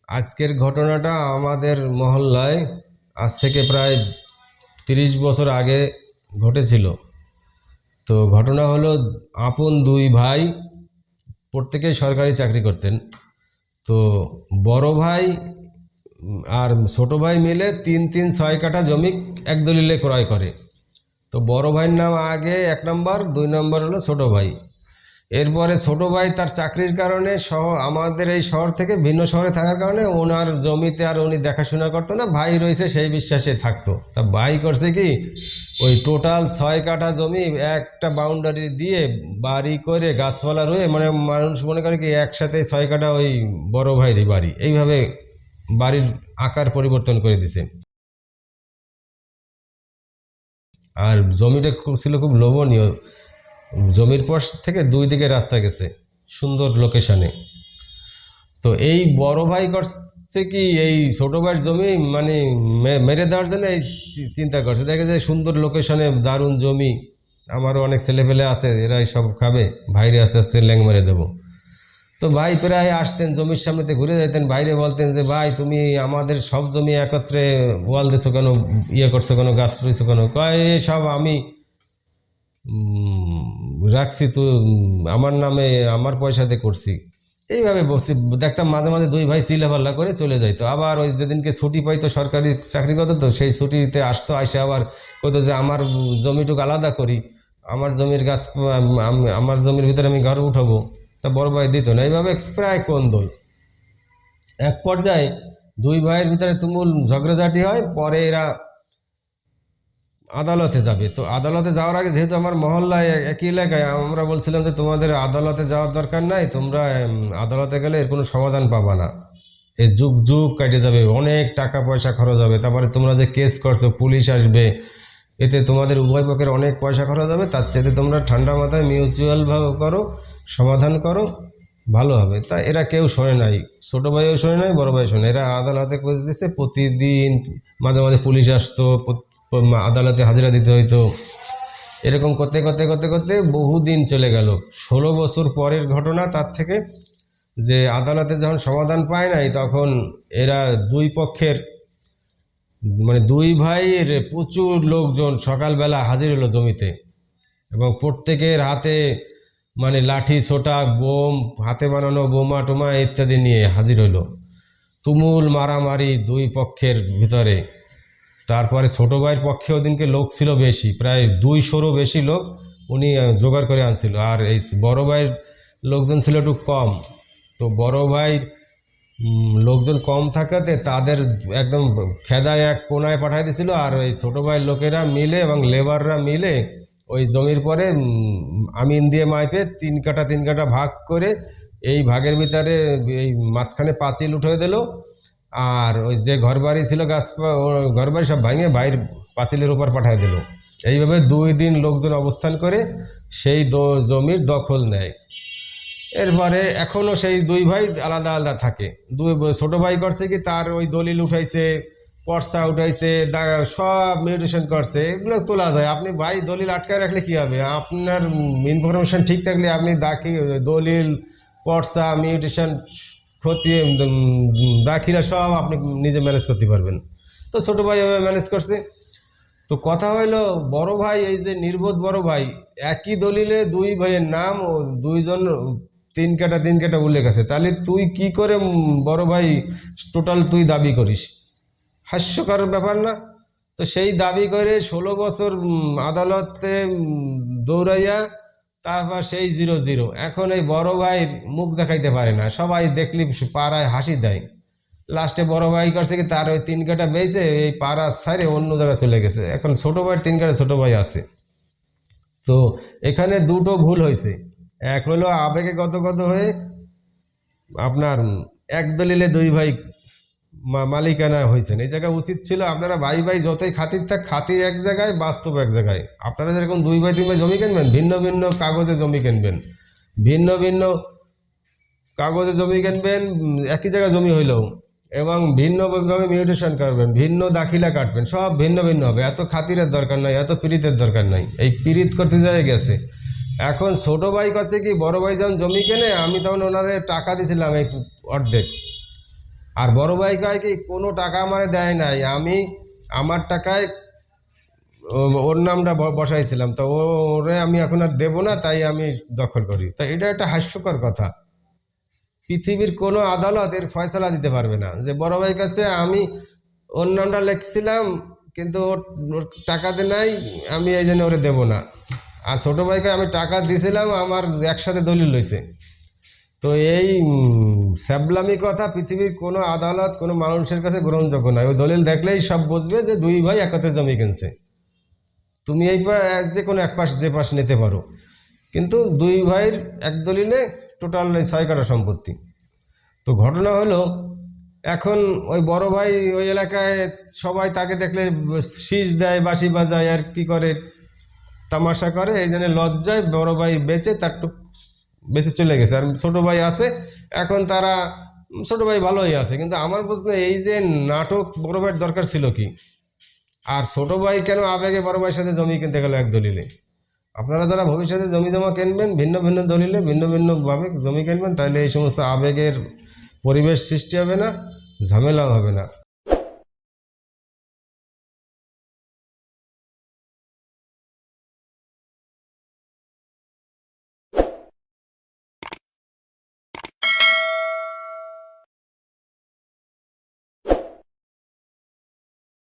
আজকের ঘটনাটা আমাদের মহল্লায় আজ থেকে প্রায় 30 বছর আগে ঘটেছিল। তো ঘটনা হলো, আপন দুই ভাই প্রত্যেকেই সরকারি চাকরি করতেন। তো বড় ভাই আর ছোট ভাই মিলে 3-6 কাঠা জমি এক দলিলে ক্রয় করে। তো বড় ভাইয়ের নাম আগে 1 নম্বর, 2 নম্বর হলো ছোট ভাই। এরপরে ছোট ভাই তার চাকরির কারণে আমাদের এই শহর থেকে ভিন্ন শহরে থাকার কারণে ওনার জমিতে আর উনি দেখাশোনা করতো না, ভাই রয়েছে সেই বিশ্বাসে থাকতো। তা ভাই করছে কি, ওই টোটাল 6 কাঠা জমি একটা বাউন্ডারি দিয়ে বাড়ি করে গাছপালা রয়ে, মানে মানুষ মনে করে কি একসাথে 6 কাঠা ওই বড় ভাইরই বাড়ি, এইভাবে বাড়ির আকার পরিবর্তন করে দিছে। আর জমিটা ছিল খুব লোভনীয়। জমির পাশ থেকে 2 দিকে রাস্তা গেছে, সুন্দর লোকেশনে। তো এই বড় ভাই করছে কি, এই ছোট ভাইয়ের জমি মানে মেরে দেওয়ার জন্য এই চিন্তা করছে। দেখে যে সুন্দর লোকেশনে দারুণ জমি, আমারও অনেক ছেলেপেলে আছে, এরা সব খাবে, ভাইরে আস্তে আস্তে ল্যাং মেরে দেবো। তো ভাই প্রায় আসতেন জমির সামনেতে ঘুরে যেতেন, বাইরে বলতেন যে ভাই তুমি আমাদের সব জমি একত্রে ওয়াল দিছো কেন, ইয়ে করছো কেন, গাছ রয়েছো কেন? কয় সব আমি রাখছি, তো আমার নামে আমার পয়সাতে করছি। এইভাবে বসছি, দেখতাম মাঝে মাঝে দুই ভাই চিল্লাপাল্লা করে চলে যাইতো। আবার ওই যেদিনকে ছুটি পাইতো, সরকারি চাকরি করতো, তো সেই ছুটিতে আসতো, আসে আবার কইতো যে আমার জমিটুকু আলাদা করি, আমার জমির গাছ আমার জমির ভিতরে আমি ঘর উঠাবো। তা বড় ভাই দিত না। এইভাবে প্রায় কোন্দল। এক পর্যায়ে দুই ভাইয়ের ভিতরে তুমুল ঝগড়াঝাটি হয়। পরে এরা আদালতে যাবে। তো আদালতে যাওয়ার আগে, যেহেতু আমার মহল্লায় একই এলাকায়, আমরা বলছিলাম যে তোমাদের আদালতে যাওয়ার দরকার নাই, তোমরা আদালতে গেলে এর কোনো সমাধান পাবা না, এই যুগ যুগ কেটে যাবে, অনেক টাকা পয়সা খরচ হবে, তারপরে তোমরা যে কেস করছো পুলিশ আসবে, এতে তোমাদের উভয় পক্ষের অনেক পয়সা খরচ হবে। তার চাইতে তোমরা ঠান্ডা মাথায় মিউচুয়ালভাবে করো, সমাধান করো, ভালো হবে। তা এরা কেউ শোনে নাই, ছোটো ভাইও শোনে নাই, বড় ভাই শোনে। এরা আদালতে কেস দিচ্ছে, প্রতিদিন মাঝে মাঝে পুলিশ আসতো, আদালতে হাজিরা দিতে হইতো। এরকম করতে করতে করতে করতে বহুদিন চলে গেল। 16 বছর পরের ঘটনা। তার থেকে যে আদালতে যখন সমাধান পায় নাই, তখন এরা দুই পক্ষের মানে দুই ভাইয়ের প্রচুর লোকজন সকালবেলা হাজির হলো জমিতে, এবং প্রত্যেকের হাতে মানে লাঠি ছোটা, বোম, হাতে বানানো বোমা টোমা ইত্যাদি নিয়ে হাজির হইল। তুমুল মারামারি দুই পক্ষের ভিতরে। তারপরে ছোটো ভাইয়ের পক্ষে ওদিনকে লোক ছিল বেশি, প্রায় 200রও বেশি লোক উনি জোগাড় করে আনছিল। আর এই বড় ভাইয়ের লোকজন ছিল একটু কম। তো বড় ভাইয়ের লোকজন কম থাকাতে তাদের একদম খেদায় এক কোনায় পাঠিয়ে দিয়েছিল। আর ওই ছোটো ভাইয়ের লোকেরা মিলে এবং লেবাররা মিলে ওই জমির পরে আমিন দিয়ে মাইপে 3 কাঠা ভাগ করে, এই ভাগের ভিতরে এই মাঝখানে পাঁচিল উঠে দিল। আর ওই যে ঘরবাড়ি ছিল ঘরবাড়ি সব ভাঙে বাইরের পাঁচিলের উপর পাঠিয়ে দিল। এইভাবে 2 দিন লোকজন অবস্থান করে সেই জমির দখল নেয়। এরপরে এখনও সেই দুই ভাই আলাদা আলাদা থাকে। ছোটো ভাই করছে কি, তার ওই দলিল উঠাইছে, পর্চা উঠাইছে, সব মিউটেশন করছে, এগুলো তোলা যায়। আপনি ভাই দলিল আটকায় রাখলে কী হবে? আপনার ইনফরমেশান ঠিক থাকলে আপনি দলিল, পর্চা, মিউটেশন খতিয়ে দাখিলা সব আপনি নিজে ম্যানেজ করতে পারবেন। তো ছোটো ভাই এভাবে ম্যানেজ করছে। তো কথা হইলো, বড় ভাই, এই যে নির্বোধ বড় ভাই, একই দলিলে দুই ভাইয়ের নাম ও দুইজন 3 কাঠা উল্লেখ আছে। তাহলে তুই কি করে বড় ভাই টোটাল তুই দাবি করিস? হাস্যকর ব্যাপার না? তো সেই দাবি করে 16 বছর আদালতে দৌড়াইয়া তারপর সেই 0-0। এখন এই বড় ভাইয়ের মুখ দেখাইতে পারে না, সবাই দেখলি পাড়ায় হাসি দেয়। লাস্টে বড় ভাই করছে কি, তার ওই 3 কাঠা বেঁচে এই পাড়া ছাড়ে অন্য জায়গায় চলে গেছে। এখন ছোটো ভাইয়ের 3 কাঠা ছোটো ভাই আছে। তো এখানে দুটো ভুল হয়েছে। এক হলো আবেগে গত হয়ে আপনার এক দলিলে দুই ভাই মালিকানা হয়েছেন। এই জায়গায় উচিত ছিল আপনারা ভাই ভাই যতই খাতির থাক, খাতির এক জায়গায়, বাস্তব এক জায়গায়। আপনারা যেরকম 2 ভাই 3 ভাই জমি কিনবেন, ভিন্ন ভিন্ন কাগজে জমি কিনবেন, ভিন্ন ভিন্ন কাগজে জমি কিনবেন, একই জায়গায় জমি হইলেও, এবং ভিন্নভাবে মিউটেশন করবেন, ভিন্ন দাখিলা কাটবেন, সব ভিন্ন ভিন্ন হবে। এত খাতিরের দরকার নাই, এত পীড়িতের দরকার নাই। এই পীড়িত করতে যায় গেছে। এখন ছোটো ভাই করছে কি, বড় ভাই যখন জমি কেনে, আমি তখন ওনারে টাকা দিয়েছিলাম এই অর্ধেক। আর বড় ভাই কয় কি কোনো টাকা আমারে দেয় নাই, আমি আমার টাকায় ওর নামটা বসাইছিলাম, তো ওরে আমি এখন আর দেবো না, তাই আমি দখল করি। তো এটা একটা হাস্যকর কথা। পৃথিবীর কোনো আদালত এর ফয়সালা দিতে পারবে না যে বড় ভাইয়ের কাছে আমি ওর নামটা লিখছিলাম কিন্তু ওর টাকাতে নাই, আমি এই জন্য ওরে দেবো না। আর ছোটো ভাইকে আমি টাকা দিয়েছিলাম, আমার একসাথে দলিল হয়েছে। তো এই স্যাবলামি কথা পৃথিবীর কোনো আদালত কোনো মানুষের কাছে গ্রহণযোগ্য নয়। ওই দলিল দেখলেই সব বুঝবে যে দুই ভাই একত্রে জমি কিনছে। তুমি এই যে কোনো এক পাশ যে পাশ নিতে পারো, কিন্তু দুই ভাইয়ের এক দলিলে টোটাল 6 কাঠা সম্পত্তি। তো ঘটনা হলো এখন ওই বড় ভাই ওই এলাকায় সবাই তাকে দেখলে শীষ দেয়, বাঁশি বাজায়, আর কি করে তামাশা করে। এই জন্য লজ্জায় বড় ভাই বেঁচে তার বেঁচে চলে গেছে, আর ছোটো ভাই আছে। এখন তারা ছোটো ভাই ভালোই আছে, কিন্তু আমার প্রশ্ন এই যে নাটক বড় ভাইয়ের দরকার ছিল কি? আর ছোটো ভাই কেন আবেগে বড় ভাইয়ের সাথে জমি কিনতে গেল এক দলিলে? আপনারা যারা ভবিষ্যতে জমি জমা কিনবেন ভিন্ন ভিন্ন দলিলে ভিন্ন ভিন্নভাবে জমি কিনবেন, তাহলে এই সমস্ত আবেগের পরিবেশ সৃষ্টি হবে না, ঝামেলাও হবে না।